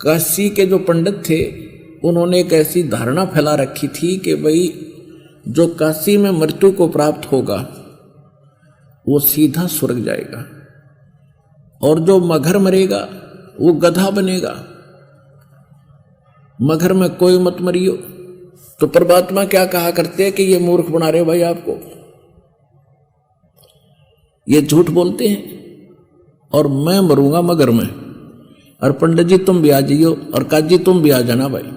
काशी के जो पंडित थे उन्होंने एक ऐसी धारणा फैला रखी थी कि भाई जो काशी में मृत्यु को प्राप्त होगा वो सीधा स्वर्ग जाएगा, और जो मगर मरेगा वो गधा बनेगा। मगर में कोई मत मरियो। तो परमात्मा क्या कहा करते हैं कि ये मूर्ख बना रहे भाई आपको, ये झूठ बोलते हैं और मैं मरूंगा मगर में, और पंडित जी तुम भी आ जाइयो और काजी तुम भी आ जाना भाई,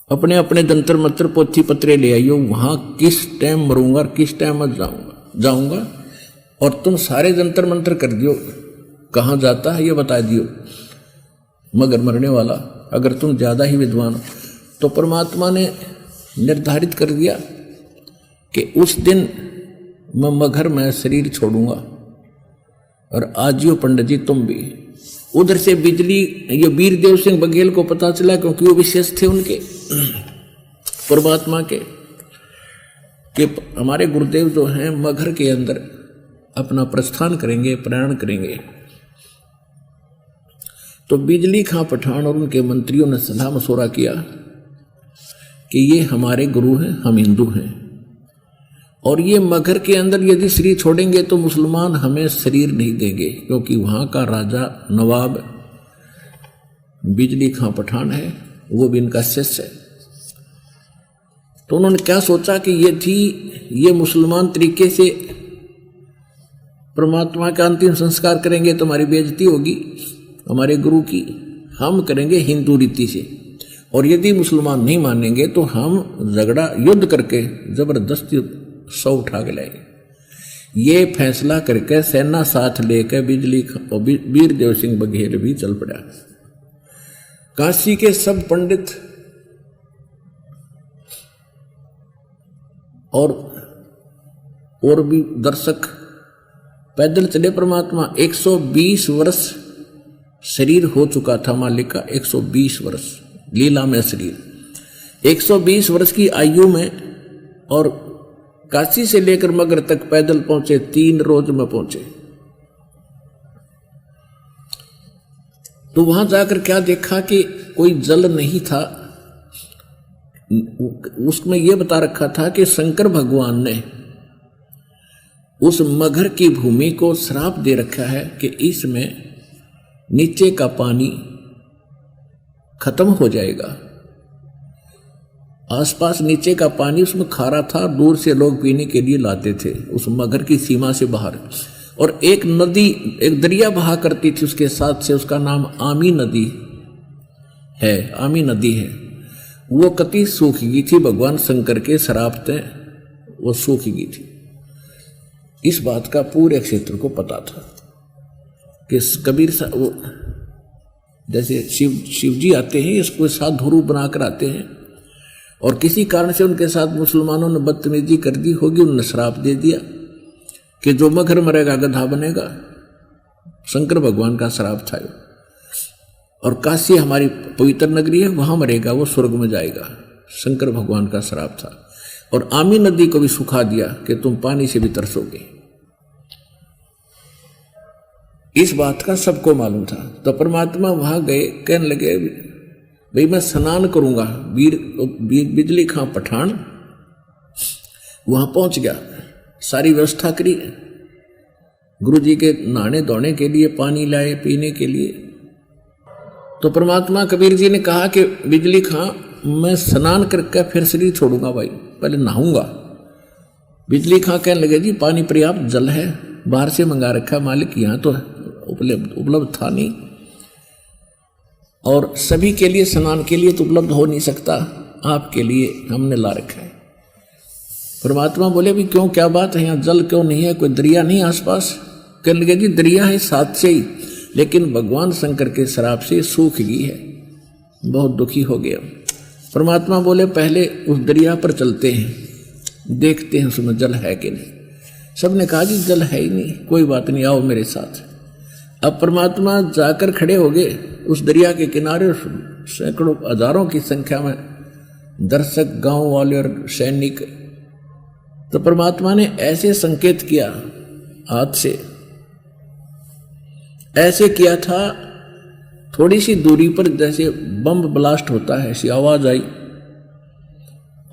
अपने अपने जंतर मंत्र पोथी पत्रे ले आइयो, वहां किस टाइम मरूंगा और किस टाइम मत जाऊंगा और तुम सारे जंतर मंत्र कर दियो, कहाँ जाता है ये बता दियो मगर मरने वाला, अगर तुम ज्यादा ही विद्वान। तो परमात्मा ने निर्धारित कर दिया कि उस दिन मैं मगर में शरीर छोड़ूंगा, और आजियो पंडित जी तुम भी। उधर से बिजली, ये वीरदेव सिंह बघेल को पता चला, क्योंकि वो विशेष थे उनके परमात्मा के, कि हमारे गुरुदेव जो हैं मगर के अंदर अपना प्रस्थान करेंगे, प्रयाण करेंगे। तो बिजली खां पठान और उनके मंत्रियों ने सलाह मशवरा किया कि ये हमारे गुरु हैं, हम हिंदू हैं, और ये मगर के अंदर यदि शरीर छोड़ेंगे तो मुसलमान हमें शरीर नहीं देंगे, क्योंकि वहां का राजा नवाब बिजली खां पठान है, वो भी इनका शिष्य है। तो उन्होंने क्या सोचा कि ये मुसलमान तरीके से परमात्मा का अंतिम संस्कार करेंगे तो हमारी बेइज्जती होगी हमारे गुरु की, हम करेंगे हिंदू रीति से, और यदि मुसलमान नहीं मानेंगे तो हम झगड़ा युद्ध करके जबरदस्ती सौ उठा के लाएंगे। ये फैसला करके सेना साथ लेकर बिजली वीरदेव सिंह बघेल भी चल पड़ा। काशी के सब पंडित और भी दर्शक पैदल चले। परमात्मा 120 वर्ष शरीर हो चुका था मालिक का, 120 वर्ष लीला में शरीर, 120 वर्ष की आयु में, और काशी से लेकर मगर तक पैदल पहुंचे, 3 रोज में पहुंचे। तो वहां जाकर क्या देखा कि कोई जल नहीं था, उसमें यह बता रखा था कि शंकर भगवान ने उस मगर की भूमि को श्राप दे रखा है कि इसमें नीचे का पानी खत्म हो जाएगा। आसपास नीचे का पानी उसमें खारा था, दूर से लोग पीने के लिए लाते थे उस मगर की सीमा से बाहर। और एक नदी, एक दरिया बहा करती थी उसके साथ से, उसका नाम आमी नदी है, आमी नदी है। वो कति सूख गई थी, भगवान शंकर के श्राप से वो सूख गई थी। इस बात का पूरे क्षेत्र को पता था कि कबीर वो जैसे शिव जी आते हैं, इसको साथ धुरू बनाकर आते हैं, और किसी कारण से उनके साथ मुसलमानों ने बदतमीजी कर दी होगी, उन्होंने श्राप दे दिया कि जो मगर मरेगा गधा बनेगा। शंकर भगवान का श्राप था। और काशी हमारी पवित्र नगरी है, वहां मरेगा वो स्वर्ग में जाएगा, शंकर भगवान का श्राप था। और आमी नदी को भी सुखा दिया कि तुम पानी से भी तरसोगे। इस बात का सबको मालूम था। तो परमात्मा वहां गए, कहने लगे भाई मैं स्नान करूंगा। बिजली खां पठान वहां पहुंच गया, सारी व्यवस्था करी, गुरु जी के नहाने धोने के लिए पानी लाए, पीने के लिए। तो परमात्मा कबीर जी ने कहा कि बिजली खां मैं स्नान करके फिर शरीर छोड़ूंगा भाई, पहले नहाऊंगा। बिजली खां कहने लगे जी पानी पर्याप्त जल है, बाहर से मंगा रखा मालिक, यहाँ तो उपलब्ध था नहीं, और सभी के लिए स्नान के लिए तो उपलब्ध हो नहीं सकता, आपके लिए हमने ला रखा है। परमात्मा बोले भी क्यों, क्या बात है, यहाँ जल क्यों नहीं है, कोई दरिया नहीं आसपास? कहने लगे जी दरिया है साथ से ही, लेकिन भगवान शंकर के श्राप से सूख गई है, बहुत दुखी हो गया। परमात्मा बोले पहले उस दरिया पर चलते हैं, देखते हैं उसमें जल है कि नहीं। सबने कहा जी जल है ही नहीं, कोई बात नहीं, आओ मेरे साथ। अब परमात्मा जाकर खड़े हो गए उस दरिया के किनारे, सैकड़ों हजारों की संख्या में दर्शक, गांव वाले और सैनिक। तो परमात्मा ने ऐसे संकेत किया हाथ से, ऐसे किया था थोड़ी सी दूरी पर जैसे बम ब्लास्ट होता है ऐसी आवाज आई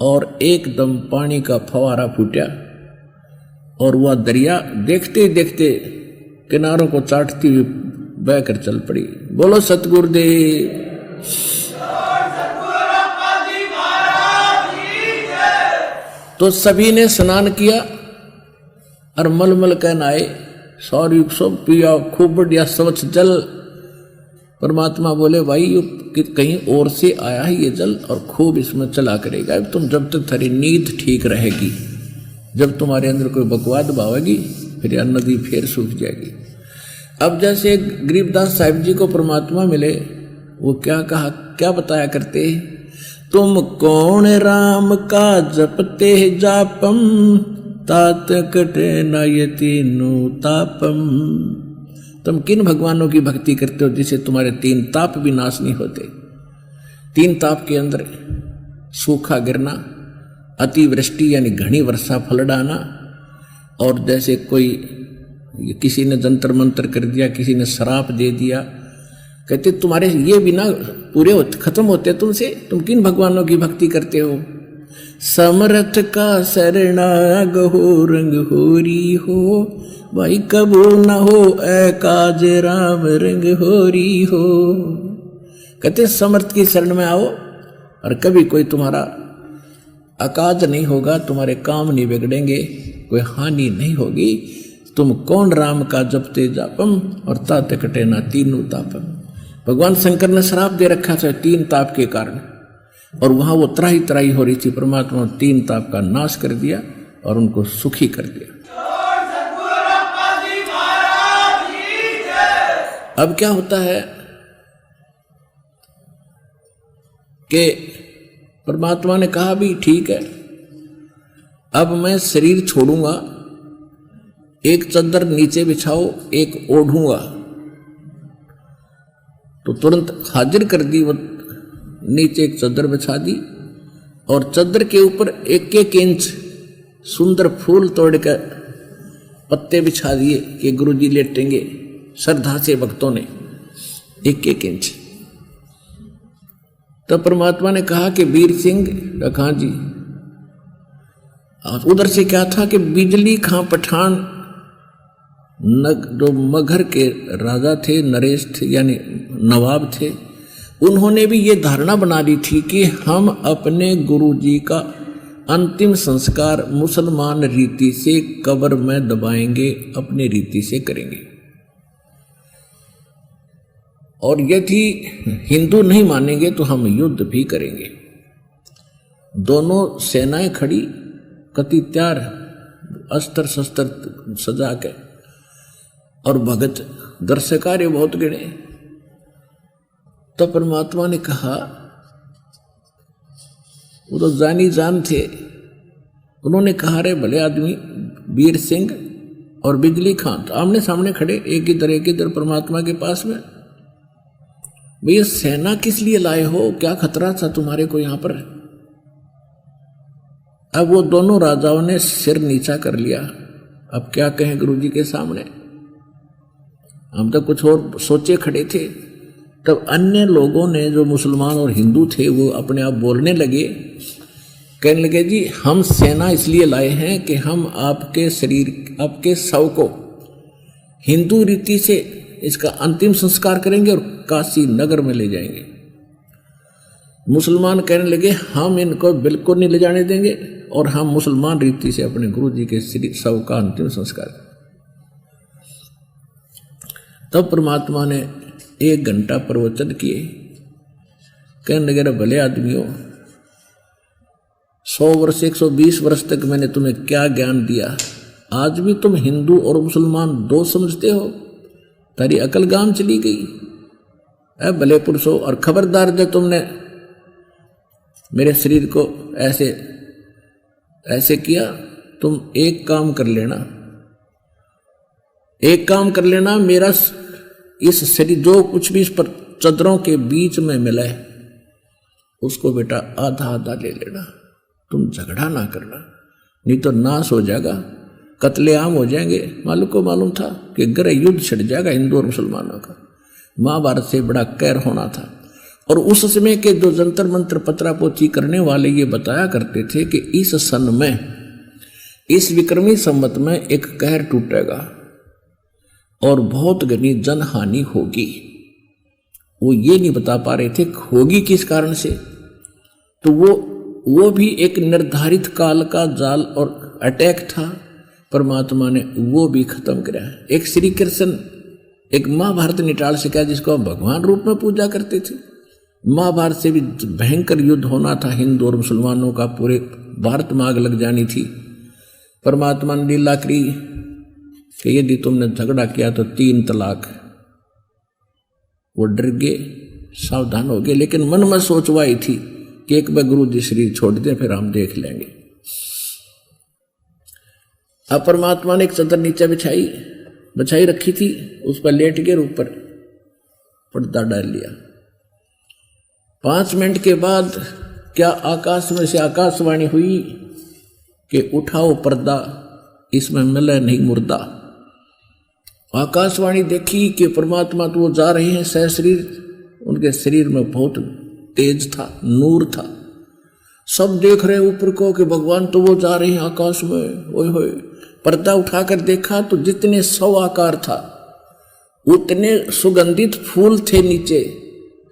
और एकदम पानी का फवारा फूटा और वह दरिया देखते देखते किनारों को चाटती हुई बहकर चल पड़ी। बोलो सतगुरुदेव। तो सभी ने स्नान किया और मलमल कह नहाए, सारी सब पिया, खूब बढ़िया स्वच्छ जल। परमात्मा बोले भाई ये कहीं और से आया है ये जल और खूब इसमें चला करेगा। तुम जब तक थारी नींद ठीक रहेगी, जब तुम्हारे अंदर कोई बकवाद भावेगी फिर यह नदी फिर सूख जाएगी। अब जैसे गरीबदास साहिब जी को परमात्मा मिले, वो क्या कहा, क्या बताया करते, तुम कौन राम का जपते जापम तात कटे न ये तीनों तापम। तुम किन भगवानों की भक्ति करते हो जिसे तुम्हारे 3 ताप भी नाश नहीं होते। 3 ताप के अंदर सूखा गिरना, अतिवृष्टि यानी घनी वर्षा फल डाना, और जैसे कोई किसी ने जंतर मंतर कर दिया, किसी ने श्राप दे दिया, कहते तुम्हारे ये बिना पूरे खत्म होते तुमसे, तुम किन भगवानों की भक्ति करते हो। समर्थ का शरणाग हो रंग होरी हो, भाई कबू न हो ऐ काज राम रंग होरी हो। कहते समर्थ की शरण में आओ और कभी कोई तुम्हारा अकाज नहीं होगा, तुम्हारे काम नहीं बिगड़ेंगे, कोई हानि नहीं होगी। तुम कौन राम का जपते जापम और तात कटे ना तीनों तापम। भगवान शंकर ने श्राप दे रखा था 3 ताप के कारण, और वहां वो त्राही त्राही हो रही थी। परमात्मा ने 3 ताप का नाश कर दिया और उनको सुखी कर दिया। अब क्या होता है कि परमात्मा ने कहा भी ठीक है, अब मैं शरीर छोड़ूंगा, एक चद्दर नीचे बिछाओ, एक ओढ़ूंगा। तो तुरंत हाजिर कर दी, वो नीचे एक चद्दर बिछा दी और चद्दर के ऊपर 1-1 इंच सुंदर फूल तोड़कर पत्ते बिछा दिए कि गुरुजी लेटेंगे। श्रद्धा से भक्तों ने 1-1 इंच। तब परमात्मा ने कहा कि वीर सिंह रखा जी, उधर से क्या था कि बिजली खां पठान जो मगहर के राजा थे, नरेश थे यानी नवाब थे, उन्होंने भी ये धारणा बना ली थी कि हम अपने गुरुजी का अंतिम संस्कार मुसलमान रीति से कब्र में दबाएंगे, अपने रीति से करेंगे। और यदि हिंदू नहीं मानेंगे तो हम युद्ध भी करेंगे। दोनों सेनाएं खड़ी, कति तैयार, अस्त्र शस्त्र सजा के, और भगत दर्शकार्य बहुत गिने। तो परमात्मा ने कहा, वो तो जानी जान थे, उन्होंने कहा रे भले आदमी वीर सिंह और बिजली खां आमने सामने खड़े, एक इधर परमात्मा के पास में, भैया सेना किस लिए लाए हो, क्या खतरा था तुम्हारे को यहां पर। अब वो दोनों राजाओं ने सिर नीचा कर लिया। अब क्या कहें गुरुजी के सामने, हम तो कुछ और सोचे खड़े थे। तब अन्य लोगों ने, जो मुसलमान और हिंदू थे, वो अपने आप बोलने लगे, कहने लगे जी हम सेना इसलिए लाए हैं कि हम आपके शरीर, आपके शव को हिंदू रीति से इसका अंतिम संस्कार करेंगे और काशी नगर में ले जाएंगे। मुसलमान कहने लगे हम इनको बिल्कुल नहीं ले जाने देंगे और हम मुसलमान रीति से अपने गुरु जी के शव का अंतिम संस्कार। तब परमात्मा ने 1 घंटा प्रवचन किए, कहने लगे भले आदमियों, 100 वर्ष 120 वर्ष तक मैंने तुम्हें क्या ज्ञान दिया, आज भी तुम हिंदू और मुसलमान 2 समझते हो, तारी अकल गाम चली गई। अब भले पुरुषों, और खबरदार जब तुमने मेरे शरीर को ऐसे किया, तुम एक काम कर लेना, मेरा इस शरीर जो कुछ भी इस पर चदरों के बीच में मिला है उसको बेटा आधा आधा ले लेना, तुम झगड़ा ना करना, नहीं तो नाश हो जाएगा, कत्लेआम हो जाएंगे। मालूम था कि गृह युद्ध छिड़ जाएगा हिंदू और मुसलमानों का। महाभारत से बड़ा कहर होना था। और उस समय के जो जंतर मंत्र पत्रापोची करने वाले ये बताया करते थे कि इस सन में, इस विक्रमी संवत में एक कहर टूटेगा और बहुत घनी जनहानि होगी। वो ये नहीं बता पा रहे थे होगी किस कारण से, तो वो भी एक निर्धारित काल का जाल और अटैक था। परमात्मा ने वो भी खत्म किया। एक श्री कृष्ण एक महाभारत निटाल से क्या जिसको हम भगवान रूप में पूजा करते थे। महाभारत से भी भयंकर युद्ध होना था हिंदू और मुसलमानों का, पूरे भारत में आग लग जानी थी। परमात्मा ने लीला करी कि यदि तुमने झगड़ा किया तो 3 तलाक। वो डर गए, सावधान हो गए, लेकिन मन में सोचवाई थी कि एक बार गुरु जी शरीर छोड़ दें फिर हम देख लेंगे। अब परमात्मा ने एक चादर नीचे बिछाई रखी थी, उस पर लेट के ऊपर पर्दा डाल लिया। 5 मिनट के बाद क्या आकाश में से आकाशवाणी हुई कि उठाओ पर्दा, इसमें मिले नहीं मुर्दा। आकाशवाणी देखी कि परमात्मा तो वो जा रहे हैं सहशरीर, उनके शरीर में बहुत तेज था, नूर था। सब देख रहे ऊपर को कि भगवान तो वो जा रहे हैं आकाश में। ओए होए, पर्दा उठाकर देखा तो जितने 100 आकार था उतने सुगंधित फूल थे नीचे,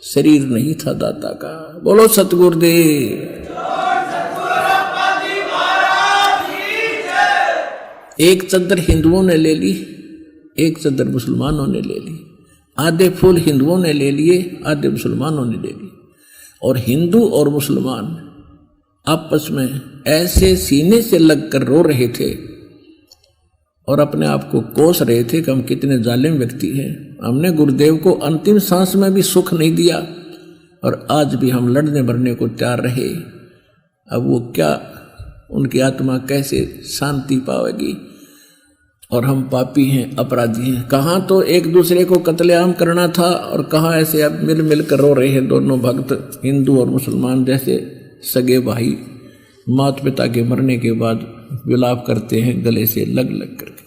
शरीर नहीं था दाता का। बोलो सतगुरुदेव। एक चद्दर हिंदुओं ने ले ली, एक चद्दर मुसलमानों ने ले ली। आधे फूल हिंदुओं ने ले लिए, आधे मुसलमानों ने ले लिए। और हिंदू और मुसलमान आपस में ऐसे सीने से लगकर रो रहे थे और अपने आप को कोस रहे थे कि हम कितने जालिम व्यक्ति हैं। हमने गुरुदेव को अंतिम सांस में भी सुख नहीं दिया और आज भी हम लड़ने मरने को तैयार रहे। अब वो क्या, उनकी आत्मा कैसे शांति पाएगी। और हम पापी हैं, अपराधी हैं। कहाँ तो एक दूसरे को कत्लेआम करना था और कहाँ ऐसे अब मिल कर रो रहे हैं दोनों भक्त, हिंदू और मुसलमान जैसे सगे भाई माता पिता के मरने के बाद विलाप करते हैं गले से लग करके।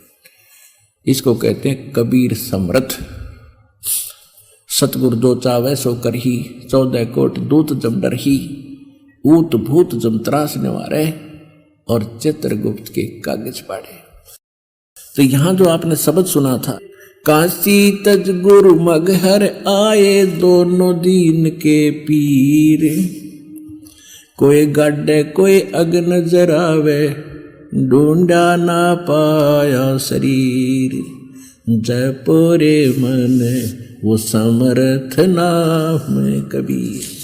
इसको कहते हैं कबीर समर्थ। सतगुरु जो चावे सो करही, 14 कोट दूत जम डरही, ऊत भूत जम त्रास निवारे और चित्रगुप्त के कागज पाड़े। तो यहां जो आपने शब्द सुना था, काशी तज गुरु मगहर आए दोनों दीन के पीर, कोई गड्ढे कोई अग्न जरावे, ढूंढा ना पाया शरीर, जयपुरे मन वो समर्थ नाम कबीर।